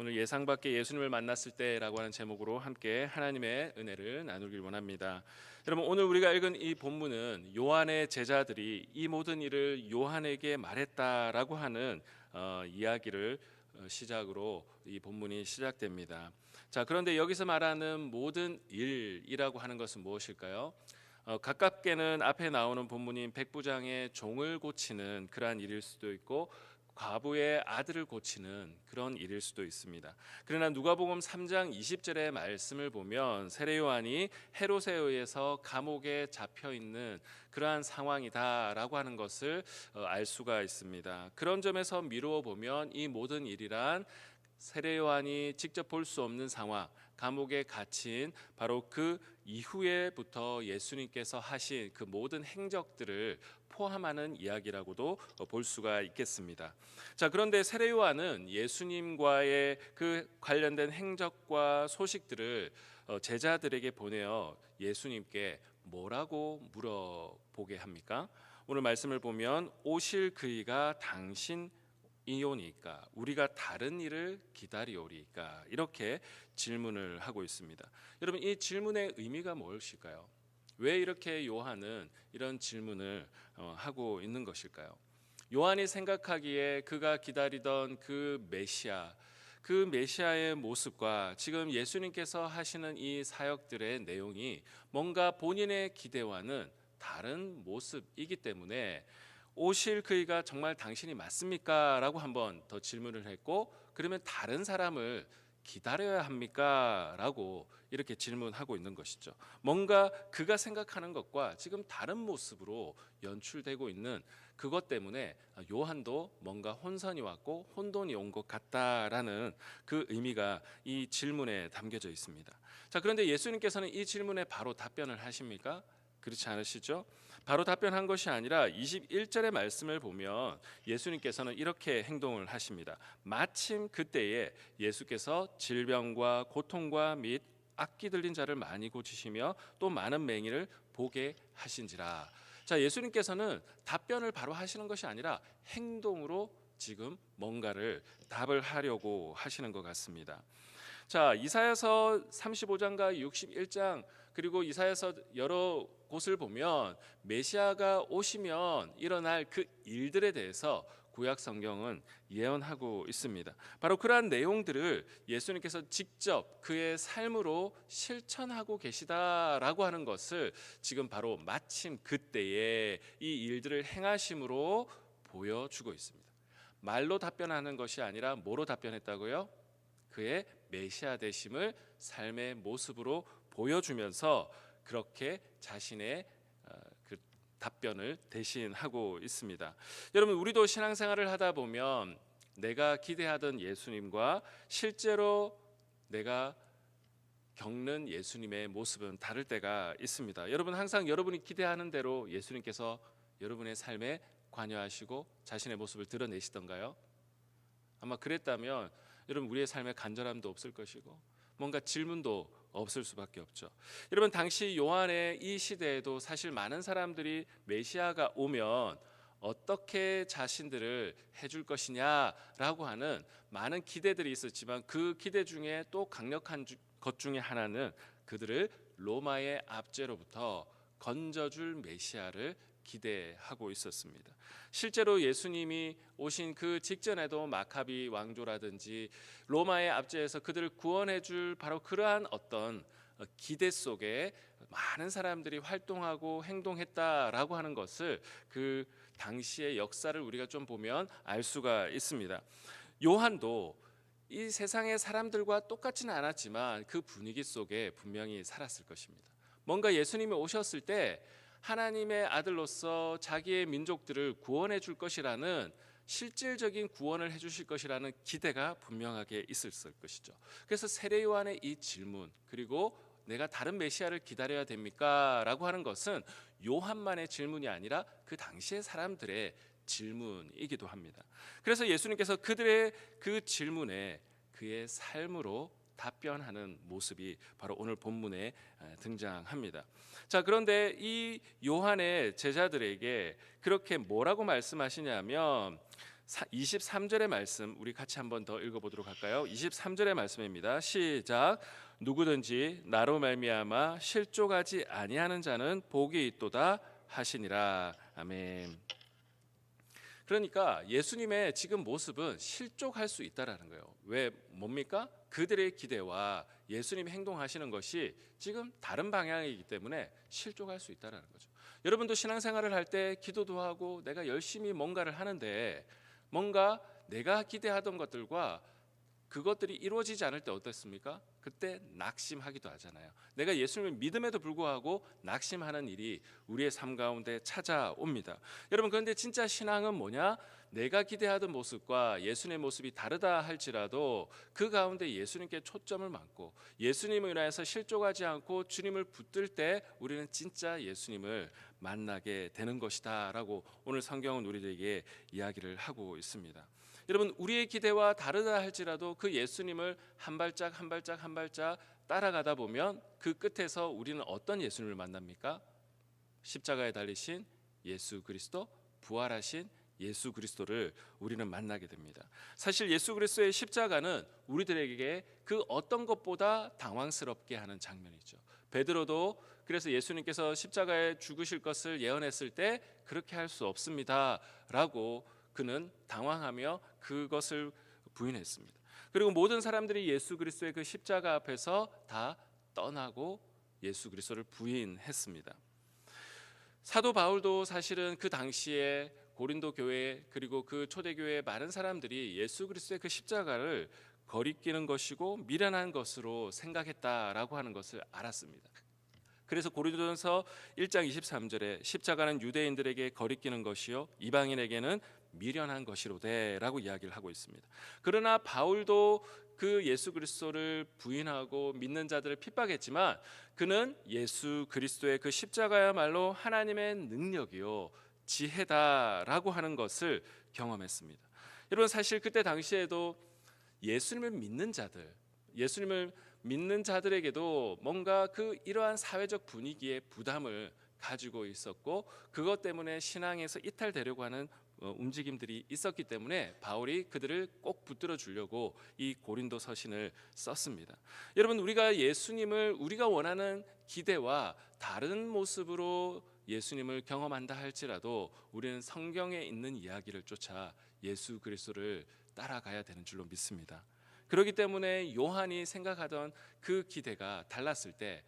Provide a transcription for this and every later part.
오늘 예상 밖의 예수님을 만났을 때라고 하는 제목으로 함께 하나님의 은혜를 나누길 원합니다. 여러분, 오늘 우리가 읽은 이 본문은 요한의 제자들이 이 모든 일을 요한에게 말했다라고 하는 이야기를 시작으로 이 본문이 시작됩니다. 자, 그런데 여기서 말하는 모든 일이라고 하는 것은 무엇일까요? 가깝게는 앞에 나오는 본문인 백부장의 종을 고치는 그러한 일일 수도 있고, 과부의 아들을 고치는 그런 일일 수도 있습니다. 그러나 누가복음 3장 20절의 말씀을 보면 세례 요한이 헤롯에 의해서 감옥에 잡혀 있는 그러한 상황이다라고 하는 것을 알 수가 있습니다. 그런 점에서 미루어 보면 이 모든 일이란 세례 요한이 직접 볼 수 없는 상황, 감옥에 갇힌 바로 그 이후에부터 예수님께서 하신 그 모든 행적들을 포함하는 이야기라고도 볼 수가 있겠습니다. 자, 그런데 세례 요한은 예수님과의 그 관련된 행적과 소식들을 제자들에게 보내어 예수님께 뭐라고 물어보게 합니까? 오늘 말씀을 보면 오실 그이가 당신 이오니까 우리가 다른 일을 기다리오리까 이렇게 질문을 하고 있습니다. 여러분, 이 질문의 의미가 무엇일까요? 왜 이렇게 요한은 이런 질문을 하고 있는 것일까요? 요한이 생각하기에 그가 기다리던 그 메시아, 그 메시아의 모습과 지금 예수님께서 하시는 이 사역들의 내용이 뭔가 본인의 기대와는 다른 모습이기 때문에 오실 그이가 정말 당신이 맞습니까? 라고 한번 더 질문을 했고, 그러면 다른 사람을 기다려야 합니까? 라고 이렇게 질문하고 있는 것이죠. 뭔가 그가 생각하는 것과 지금 다른 모습으로 연출되고 있는 그것 때문에 요한도 뭔가 혼선이 왔고 혼돈이 온 것 같다라는 그 의미가 이 질문에 담겨져 있습니다. 자, 그런데 예수님께서는 이 질문에 바로 답변을 하십니까? 그렇지 않으시죠? 바로 답변한 것이 아니라 21절의 말씀을 보면 예수님께서는 이렇게 행동을 하십니다. 마침 그때에 예수께서 질병과 고통과 및 악기 들린 자를 많이 고치시며 또 많은 맹인을 보게 하신지라. 자, 예수님께서는 답변을 바로 하시는 것이 아니라 행동으로 지금 뭔가를 답을 하려고 하시는 것 같습니다. 자, 이사야서 35장과 61장 그리고 이사야서 여러 곳을 보면 메시아가 오시면 일어날 그 일들에 대해서 구약 성경은 예언하고 있습니다. 바로 그러한 내용들을 예수님께서 직접 그의 삶으로 실천하고 계시다라고 하는 것을 지금 바로 마침 그때에 이 일들을 행하심으로 보여주고 있습니다. 말로 답변하는 것이 아니라 뭐로 답변했다고요? 그의 메시아 되심을 삶의 모습으로 보여주면서 그렇게 자신의 그 답변을 대신하고 있습니다. 여러분, 우리도 신앙생활을 하다 보면 내가 기대하던 예수님과 실제로 내가 겪는 예수님의 모습은 다를 때가 있습니다. 여러분, 항상 여러분이 기대하는 대로 예수님께서 여러분의 삶에 관여하시고 자신의 모습을 드러내시던가요? 아마 그랬다면 여러분, 우리의 삶에 간절함도 없을 것이고 뭔가 질문도 없을 수밖에 없죠. 여러분, 당시 요한의 이 시대에도 사실 많은 사람들이 메시아가 오면 어떻게 자신들을 해줄 것이냐라고 하는 많은 기대들이 있었지만 그 기대 중에 또 강력한 것 중에 하나는 그들을 로마의 압제로부터 건져줄 메시아를 기대하고 있었습니다. 실제로 예수님이 오신 그 직전에도 마카비 왕조라든지 로마의 압제에서 그들을 구원해 줄 바로 그러한 어떤 기대 속에 많은 사람들이 활동하고 행동했다라고 하는 것을 그 당시의 역사를 우리가 좀 보면 알 수가 있습니다. 요한도 이 세상의 사람들과 똑같지는 않았지만 그 분위기 속에 분명히 살았을 것입니다. 뭔가 예수님이 오셨을 때 하나님의 아들로서 자기의 민족들을 구원해 줄 것이라는 실질적인 구원을 해 주실 것이라는 기대가 분명하게 있었을 것이죠. 그래서 세례 요한의 이 질문, 그리고 내가 다른 메시아를 기다려야 됩니까? 라고 하는 것은 요한만의 질문이 아니라 그 당시의 사람들의 질문이기도 합니다. 그래서 예수님께서 그들의 그 질문에 그의 삶으로 답변하는 모습이 바로 오늘 본문에 등장합니다. 자, 그런데 이 요한의 제자들에게 그렇게 뭐라고 말씀하시냐면 23절의 말씀 우리 같이 한번 더 읽어보도록 할까요? 23절의 말씀입니다. 시작. 누구든지 나로 말미암아 실족하지 아니하는 자는 복이 있도다 하시니라. 아멘. 그러니까 예수님의 지금 모습은 실족할 수 있다라는 거예요. 왜 뭡니까? 그들의 기대와 예수님이 행동하시는 것이 지금 다른 방향이기 때문에 실족할 수 있다라는 거죠. 여러분도 신앙생활을 할 때 기도도 하고 내가 열심히 뭔가를 하는데 뭔가 내가 기대하던 것들과 그것들이 이루어지지 않을 때 어떻습니까? 그때 낙심하기도 하잖아요. 내가 예수님을 믿음에도 불구하고 낙심하는 일이 우리의 삶 가운데 찾아옵니다. 여러분, 그런데 진짜 신앙은 뭐냐? 내가 기대하던 모습과 예수님의 모습이 다르다 할지라도 그 가운데 예수님께 초점을 맞고 예수님을 인하여서 실족하지 않고 주님을 붙들 때 우리는 진짜 예수님을 만나게 되는 것이다 라고 오늘 성경은 우리에게 이야기를 하고 있습니다. 여러분, 우리의 기대와 다르다 할지라도 그 예수님을 한 발짝 한 발짝 한 발짝 따라가다 보면 그 끝에서 우리는 어떤 예수님을 만납니까? 십자가에 달리신 예수 그리스도, 부활하신 예수 그리스도를 우리는 만나게 됩니다. 사실 예수 그리스도의 십자가는 우리들에게 그 어떤 것보다 당황스럽게 하는 장면이죠. 베드로도 그래서 예수님께서 십자가에 죽으실 것을 예언했을 때 그렇게 할 수 없습니다라고 그는 당황하며 그것을 부인했습니다. 그리고 모든 사람들이 예수 그리스도의 그 십자가 앞에서 다 떠나고 예수 그리스도를 부인했습니다. 사도 바울도 사실은 그 당시에 고린도 교회 그리고 그 초대교회의 많은 사람들이 예수 그리스도의 그 십자가를 거리끼는 것이고 미련한 것으로 생각했다라고 하는 것을 알았습니다. 그래서 고린도전서 1장 23절에 십자가는 유대인들에게 거리끼는 것이요 이방인에게는 미련한 것이로되라고 이야기를 하고 있습니다. 그러나 바울도 그 예수 그리스도를 부인하고 믿는 자들을 핍박했지만 그는 예수 그리스도의 그 십자가야말로 하나님의 능력이요 지혜다라고 하는 것을 경험했습니다. 여러분, 사실 그때 당시에도 예수님을 믿는 자들에게도 뭔가 그 이러한 사회적 분위기의 부담을 가지고 있었고 그것 때문에 신앙에서 이탈되려고 하는 움직임들이 있었기 때문에 바울이 그들을 꼭 붙들어 주려고 이 고린도 서신을 썼습니다. 여러분, 우리가 예수님을 우리가 원하는 기대와 다른 모습으로 예수님을 경험한다 할지라도 우리는 성경에 있는 이야기를 쫓아 예수 그리스도를 따라가야 되는 줄로 믿습니다. 그렇기 때문에 요한이 생각하던 그 기대가 달랐을 때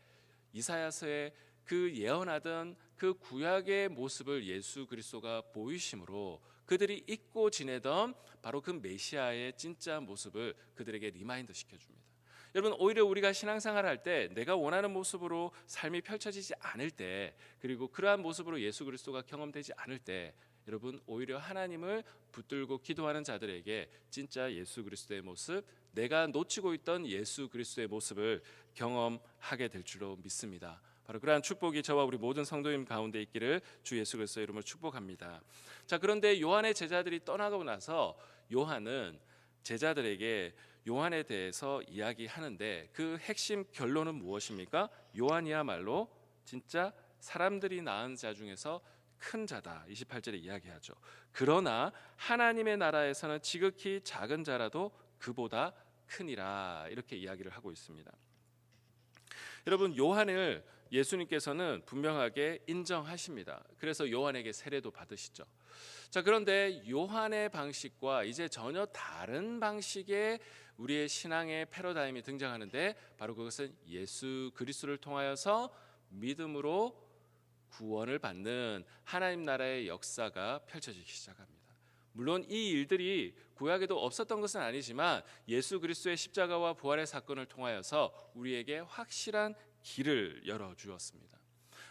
이사야서에 그 예언하던 그 구약의 모습을 예수 그리스도가 보이심으로 그들이 잊고 지내던 바로 그 메시아의 진짜 모습을 그들에게 리마인드 시켜줍니다. 여러분, 오히려 우리가 신앙생활 할 때 내가 원하는 모습으로 삶이 펼쳐지지 않을 때 그리고 그러한 모습으로 예수 그리스도가 경험되지 않을 때 여러분, 오히려 하나님을 붙들고 기도하는 자들에게 진짜 예수 그리스도의 모습, 내가 놓치고 있던 예수 그리스도의 모습을 경험하게 될 줄로 믿습니다. 바로 그러한 축복이 저와 우리 모든 성도님 가운데 있기를 주 예수 그리스도의 이름으로 축복합니다. 자, 그런데 요한의 제자들이 떠나고 나서 요한은 제자들에게 요한에 대해서 이야기하는데 그 핵심 결론은 무엇입니까? 요한이야말로 진짜 사람들이 낳은 자 중에서 큰 자다. 28절에 이야기하죠. 그러나 하나님의 나라에서는 지극히 작은 자라도 그보다 크니라. 이렇게 이야기를 하고 있습니다. 여러분, 요한을 예수님께서는 분명하게 인정하십니다. 그래서 요한에게 세례도 받으시죠. 자, 그런데 요한의 방식과 이제 전혀 다른 방식의 우리의 신앙의 패러다임이 등장하는데 바로 그것은 예수 그리스도를 통하여서 믿음으로 구원을 받는 하나님 나라의 역사가 펼쳐지기 시작합니다. 물론 이 일들이 구약에도 없었던 것은 아니지만 예수 그리스도의 십자가와 부활의 사건을 통하여서 우리에게 확실한 길을 열어주었습니다.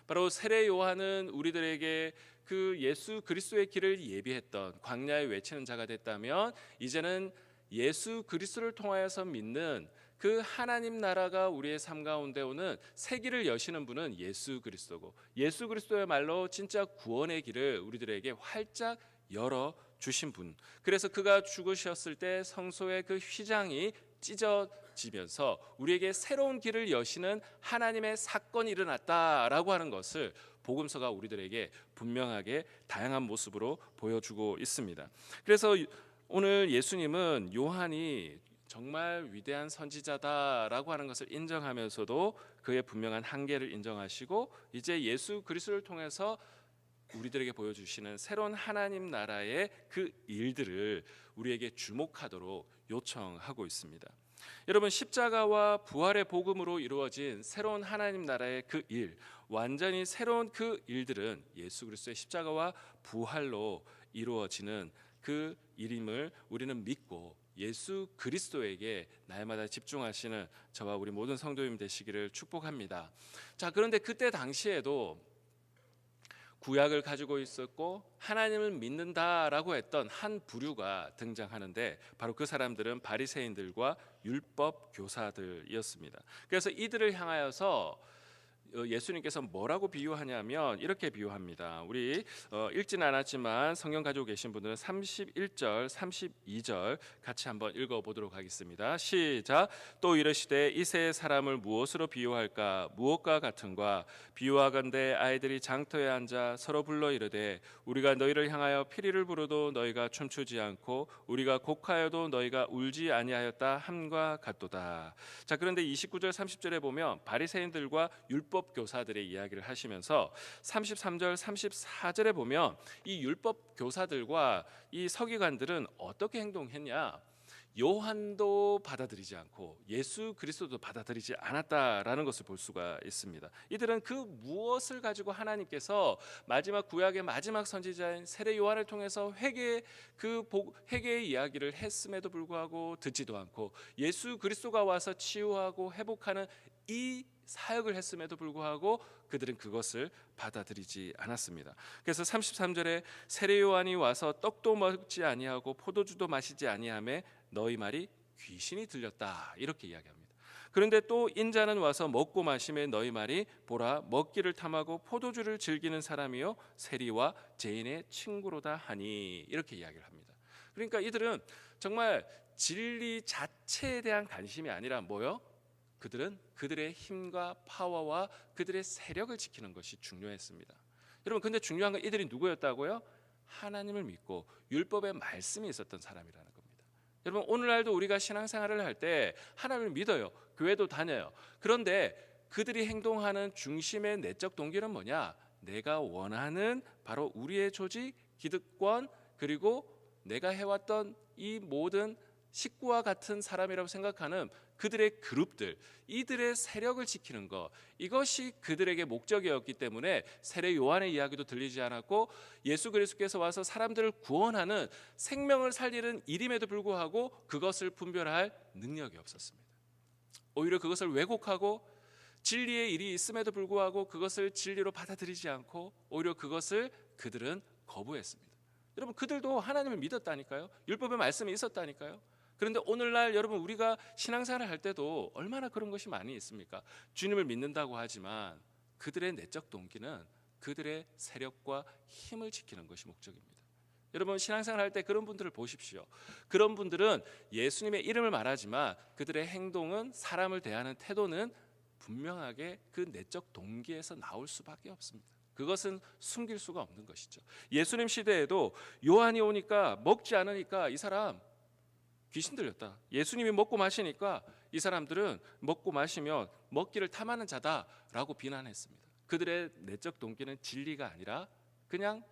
바로 세례 요한은 우리들에게 그 예수 그리스도의 길을 예비했던 광야에 외치는 자가 됐다면 이제는 예수 그리스도를 통하여서 믿는 그 하나님 나라가 우리의 삶 가운데 오는 새 길을 여시는 분은 예수 그리스도고 예수 그리스도야말로 진짜 구원의 길을 우리들에게 활짝 열어 주신 분. 그래서 그가 죽으셨을 때 성소의 그 휘장이 찢어지면서 우리에게 새로운 길을 여시는 하나님의 사건이 일어났다라고 하는 것을 복음서가 우리들에게 분명하게 다양한 모습으로 보여주고 있습니다. 그래서 오늘 예수님은 요한이 정말 위대한 선지자다라고 하는 것을 인정하면서도 그의 분명한 한계를 인정하시고 이제 예수 그리스도를 통해서 우리들에게 보여주시는 새로운 하나님 나라의 그 일들을 우리에게 주목하도록 요청하고 있습니다. 여러분, 십자가와 부활의 복음으로 이루어진 새로운 하나님 나라의 그 일, 완전히 새로운 그 일들은 예수 그리스도의 십자가와 부활로 이루어지는 그 일임을 우리는 믿고 예수 그리스도에게 날마다 집중하시는 저와 우리 모든 성도님 되시기를 축복합니다. 자, 그런데 그때 당시에도 구약을 가지고 있었고 하나님을 믿는다라고 했던 한 부류가 등장하는데 바로 그 사람들은 바리새인들과 율법 교사들이었습니다. 그래서 이들을 향하여서 예수님께서 뭐라고 비유하냐면 이렇게 비유합니다. 우리 읽지는 않았지만 성경 가지고 계신 분들은 31절, 32절 같이 한번 읽어보도록 하겠습니다. 시작. 또 이르시되 이새 사람을 무엇으로 비유할까? 무엇과 같은가? 비유하건대 아이들이 장터에 앉아 서로 불러 이르되 우리가 너희를 향하여 피리를 부르도 너희가 춤추지 않고 우리가 곡하여도 너희가 울지 아니하였다 함과 같도다. 자, 그런데 29절 30절에 보면 바리새인들과 율법 교사들의 이야기를 하시면서 33절 34절에 보면 이 율법 교사들과 이 서기관들은 어떻게 행동했냐? 요한도 받아들이지 않고 예수 그리스도도 받아들이지 않았다라는 것을 볼 수가 있습니다. 이들은 그 무엇을 가지고 하나님께서 마지막 구약의 마지막 선지자인 세례 요한을 통해서 회개의 이야기를 했음에도 불구하고 듣지도 않고 예수 그리스도가 와서 치유하고 회복하는 이 사역을 했음에도 불구하고 그들은 그것을 받아들이지 않았습니다. 그래서 33절에 세례 요한이 와서 떡도 먹지 아니하고 포도주도 마시지 아니하매 너희 말이 귀신이 들렸다 이렇게 이야기합니다. 그런데 또 인자는 와서 먹고 마시매 너희 말이 보라 먹기를 탐하고 포도주를 즐기는 사람이요 세리와 죄인의 친구로다 하니 이렇게 이야기를 합니다. 그러니까 이들은 정말 진리 자체에 대한 관심이 아니라 뭐요? 그들은 그들의 힘과 파워와 그들의 세력을 지키는 것이 중요했습니다. 여러분, 근데 중요한 건 이들이 누구였다고요? 하나님을 믿고 율법의 말씀이 있었던 사람이라는 겁니다. 여러분, 오늘날도 우리가 신앙생활을 할 때 하나님을 믿어요. 교회도 다녀요. 그런데 그들이 행동하는 중심의 내적 동기는 뭐냐? 내가 원하는 바로 우리의 조직, 기득권, 그리고 내가 해왔던 이 모든 식구와 같은 사람이라고 생각하는 그들의 그룹들, 이들의 세력을 지키는 것, 이것이 그들에게 목적이었기 때문에 세례 요한의 이야기도 들리지 않았고 예수 그리스도께서 와서 사람들을 구원하는 생명을 살리는 일임에도 불구하고 그것을 분별할 능력이 없었습니다. 오히려 그것을 왜곡하고 진리의 일이 있음에도 불구하고 그것을 진리로 받아들이지 않고 오히려 그것을 그들은 거부했습니다. 여러분, 그들도 하나님을 믿었다니까요. 율법의 말씀이 있었다니까요. 그런데 오늘날 여러분 우리가 신앙생활을 할 때도 얼마나 그런 것이 많이 있습니까? 주님을 믿는다고 하지만 그들의 내적 동기는 그들의 세력과 힘을 지키는 것이 목적입니다. 여러분, 신앙생활 할 때 그런 분들을 보십시오. 그런 분들은 예수님의 이름을 말하지만 그들의 행동은 사람을 대하는 태도는 분명하게 그 내적 동기에서 나올 수밖에 없습니다. 그것은 숨길 수가 없는 것이죠. 예수님 시대에도 요한이 오니까 먹지 않으니까 이 사람 귀신 들렸다. 예수님이 먹고 마시니까 이 사람들은 먹고 마시며 먹기를 탐하는 자다라고 비난했습니다. 그들의 내적 동기는 진리가 아니라 그냥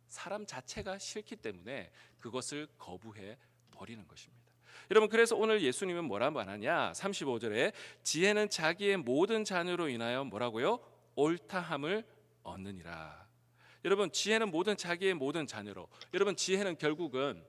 사람 자체가 싫기 때문에 그것을 거부해 버리는 것입니다. 여러분, 그래서 오늘 예수님은 뭐라 말하냐? 35절에 지혜는 자기의 모든 자녀로 인하여 뭐라고요? 옳다함을 얻느니라. 여러분, 지혜는 자기의 모든 자녀로. 여러분, 지혜는 결국은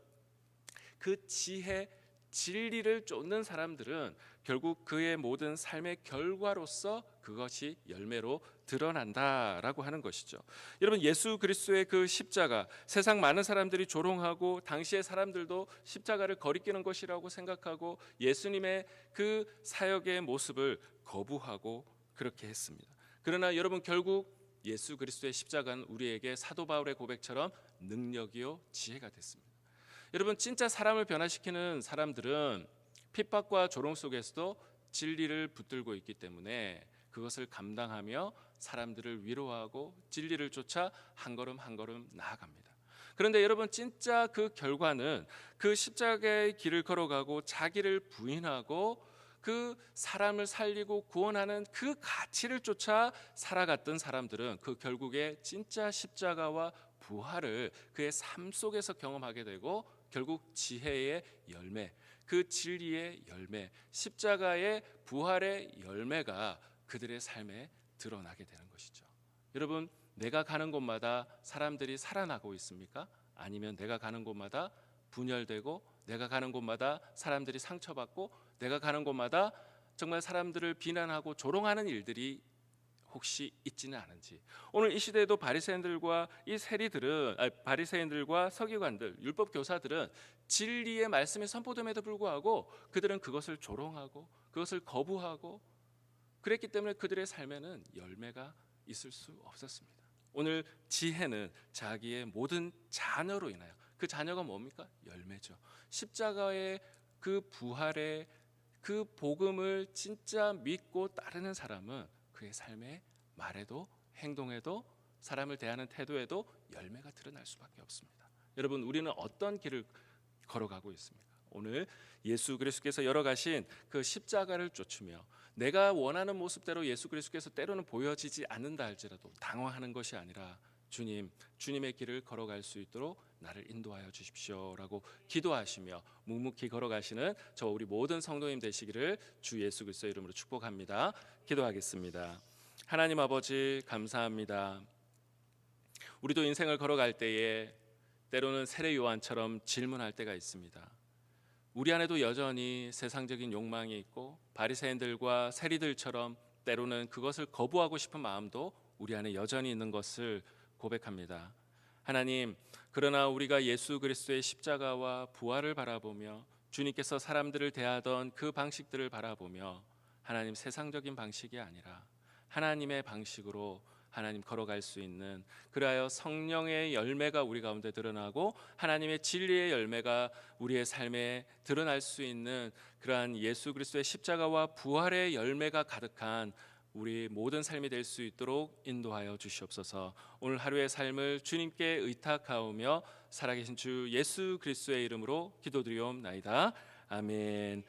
그 지혜, 진리를 쫓는 사람들은 결국 그의 모든 삶의 결과로서 그것이 열매로 드러난다라고 하는 것이죠. 여러분, 예수 그리스도의 그 십자가, 세상 많은 사람들이 조롱하고 당시의 사람들도 십자가를 거리끼는 것이라고 생각하고 예수님의 그 사역의 모습을 거부하고 그렇게 했습니다. 그러나 여러분, 결국 예수 그리스도의 십자가는 우리에게 사도 바울의 고백처럼 능력이요 지혜가 됐습니다. 여러분, 진짜 사람을 변화시키는 사람들은 핍박과 조롱 속에서도 진리를 붙들고 있기 때문에 그것을 감당하며 사람들을 위로하고 진리를 쫓아 한 걸음 한 걸음 나아갑니다. 그런데 여러분 진짜 그 결과는 그 십자가의 길을 걸어가고 자기를 부인하고 그 사람을 살리고 구원하는 그 가치를 쫓아 살아갔던 사람들은 그 결국에 진짜 십자가와 부활을 그의 삶 속에서 경험하게 되고 결국 지혜의 열매, 그 진리의 열매, 십자가의 부활의 열매가 그들의 삶에 드러나게 되는 것이죠. 여러분, 내가 가는 곳마다 사람들이 살아나고 있습니까? 아니면 내가 가는 곳마다 분열되고 내가 가는 곳마다 사람들이 상처받고 내가 가는 곳마다 정말 사람들을 비난하고 조롱하는 일들이 혹시 있지는 않은지. 오늘 이 시대에도 바리새인들과 이 세리들은 바리새인들과 서기관들, 율법 교사들은 진리의 말씀이 선포됨에도 불구하고 그들은 그것을 조롱하고 그것을 거부하고 그랬기 때문에 그들의 삶에는 열매가 있을 수 없었습니다. 오늘 지혜는 자기의 모든 자녀로 인하여, 그 자녀가 뭡니까? 열매죠. 십자가의 그 부활의 그 복음을 진짜 믿고 따르는 사람은 그의 삶의 말에도 행동에도 사람을 대하는 태도에도 열매가 드러날 수밖에 없습니다. 여러분, 우리는 어떤 길을 걸어가고 있습니까? 오늘 예수 그리스도께서 열어가신 그 십자가를 쫓으며 내가 원하는 모습대로 예수 그리스도께서 때로는 보여지지 않는다 할지라도 당황하는 것이 아니라 주님의 길을 걸어갈 수 있도록 나를 인도하여 주십시오라고 기도하시며 묵묵히 걸어가시는 저 우리 모든 성도님 되시기를 주 예수 그리스도의 이름으로 축복합니다. 기도하겠습니다. 하나님 아버지 감사합니다. 우리도 인생을 걸어갈 때에 때로는 세례 요한처럼 질문할 때가 있습니다. 우리 안에도 여전히 세상적인 욕망이 있고 바리새인들과 세리들처럼 때로는 그것을 거부하고 싶은 마음도 우리 안에 여전히 있는 것을 고백합니다. 하나님, 그러나 우리가 예수 그리스도의 십자가와 부활을 바라보며 주님께서 사람들을 대하던 그 방식들을 바라보며 하나님 세상적인 방식이 아니라 하나님의 방식으로 하나님 걸어갈 수 있는, 그리하여 성령의 열매가 우리 가운데 드러나고 하나님의 진리의 열매가 우리의 삶에 드러날 수 있는 그러한 예수 그리스도의 십자가와 부활의 열매가 가득한 우리 모든 삶이 될 수 있도록 인도하여 주시옵소서. 오늘 하루의 삶을 주님께 의탁하오며 살아계신 주 예수 그리스도의 이름으로 기도드리옵나이다. 아멘.